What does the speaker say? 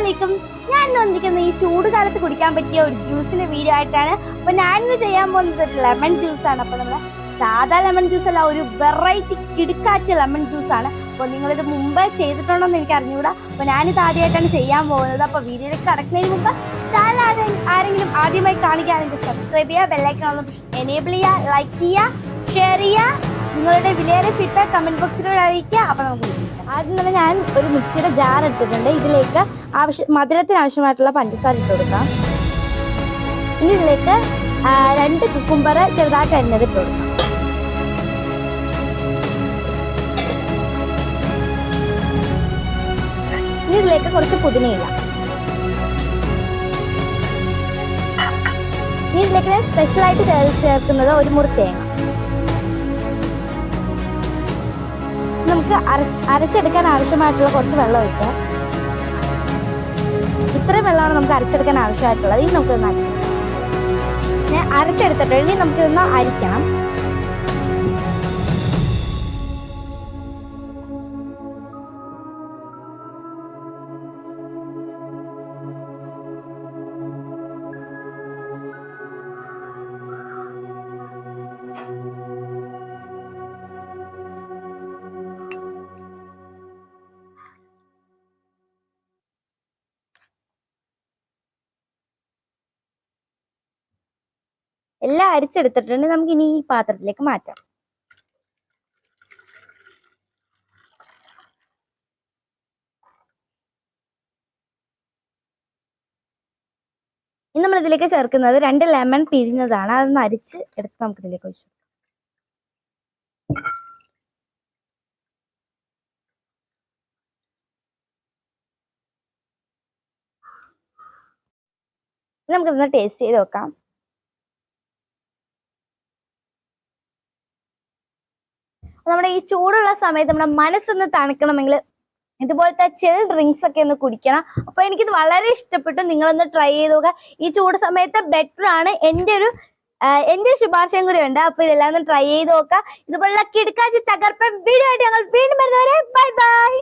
അസ്സലാമലൈക്കും. ഞാൻ ഇന്ന് വന്നിരിക്കുന്നത് ഈ ചൂട് കാലത്ത് കുടിക്കാൻ പറ്റിയ ഒരു ജ്യൂസിന്റെ വീഡിയോ ആയിട്ടാണ്. അപ്പൊ ഞാനിന്ന് ചെയ്യാൻ പോകുന്നത് ഒരു ലെമൺ ജ്യൂസ് ആണ്. അപ്പൊ നമ്മള് സാധാ ലെമൺ ജ്യൂസ് അല്ല, ഒരു വെറൈറ്റി കിടുക്കാച്ച ലെമൺ ജ്യൂസ് ആണ്. അപ്പൊ നിങ്ങളിത് മുമ്പേ ചെയ്തിട്ടുണ്ടോ എന്ന് എനിക്ക് അറിഞ്ഞുകൂടാ. അപ്പൊ ഞാനിത് ആദ്യമായിട്ടാണ് ചെയ്യാൻ പോകുന്നത്. അപ്പൊ വീഡിയോയിലേക്ക് കടക്കുന്നതിന് മുമ്പ് ചാനൽ ആരെങ്കിലും ആദ്യമായി കാണിക്കുകയാണെങ്കിൽ സബ്സ്ക്രൈബ് ചെയ്യുക, ബെല്ലൈക്കൺ ഒന്ന് എനേബിൾ ചെയ്യുക, ലൈക്ക് ചെയ്യുക, ഷെയർ ചെയ്യുക. നിങ്ങളുടെ വിലയേറിയ ഫീഡ്ബാക്ക് കമന്റ് ബോക്സിലൂടെ അറിയിക്കുക. അപ്പൊ നമുക്ക് ആദ്യം തന്നെ ഞാൻ ഒരു മിക്സിയുടെ ജാർ എടുത്തിട്ടുണ്ട്. ഇതിലേക്ക് മധുരത്തിന് ആവശ്യമായിട്ടുള്ള പഞ്ചസാര ഇട്ട് കൊടുക്കാം. ഇനി ഇതിലേക്ക് 2 കുക്കുംബർ ചെറുതായിട്ട് അരിഞ്ഞത് ഇട്ട് കൊടുക്കാം. ഇനി ഇതിലേക്ക് കുറച്ച് പുതിനയില. ഇനി ഇതിലേക്ക് ഞാൻ സ്പെഷ്യലായിട്ട് ചേർക്കുന്നത് ഒരു മുറി തേങ്ങ. നമുക്ക് അരച്ചെടുക്കാൻ ആവശ്യമായിട്ടുള്ള കുറച്ച് വെള്ളം ഒഴിക്കാം. ഇത്രയും വെള്ളമാണ് നമുക്ക് അരച്ചെടുക്കാൻ ആവശ്യമായിട്ടുള്ളത്. ഇനി നമുക്ക് ഞാൻ അരച്ചെടുത്തിട്ട് ഇനി നമുക്ക് ഇതൊന്ന് അരിക്കണം. എല്ലാം അരിച്ചെടുത്തിട്ടുണ്ട്. നമുക്ക് ഇനി ഈ പാത്രത്തിലേക്ക് മാറ്റാം. ഇനി നമ്മൾ ഇതിലേക്ക് ചേർക്കുന്നത് 2 ലെമൺ പിഴിഞ്ഞതാണ്. അതൊന്ന് അരിച്ച് എടുത്ത് നമുക്ക് ഇതിലേക്ക് ഒഴിച്ചു. നമുക്കിതൊന്ന് ടേസ്റ്റ് ചെയ്ത് നോക്കാം. നമ്മുടെ ഈ ചൂടുള്ള സമയത്ത് നമ്മുടെ മനസ്സൊന്ന് തണുക്കണമെങ്കിൽ ഇതുപോലത്തെ ചിൽ ഡ്രിങ്ക്സ് ഒക്കെ ഒന്ന് കുടിക്കണം. അപ്പൊ എനിക്കിത് വളരെ ഇഷ്ടപ്പെട്ടു. നിങ്ങളൊന്ന് ട്രൈ ചെയ്ത് നോക്കുക. ഈ ചൂട് സമയത്ത് ബെറ്റർ ആണ്. എന്റെ ശുപാർശയും കൂടി ഉണ്ട്. അപ്പൊ ഇതെല്ലാം ഒന്ന് ട്രൈ ചെയ്ത് നോക്കുക. ഇതുപോലുള്ള കിടക്കാച്ചി തകർപ്പൻ വീഡിയോ ആയിട്ട് ഞങ്ങൾ വീണ്ടും വരുന്നവരെ ബൈ ബൈ.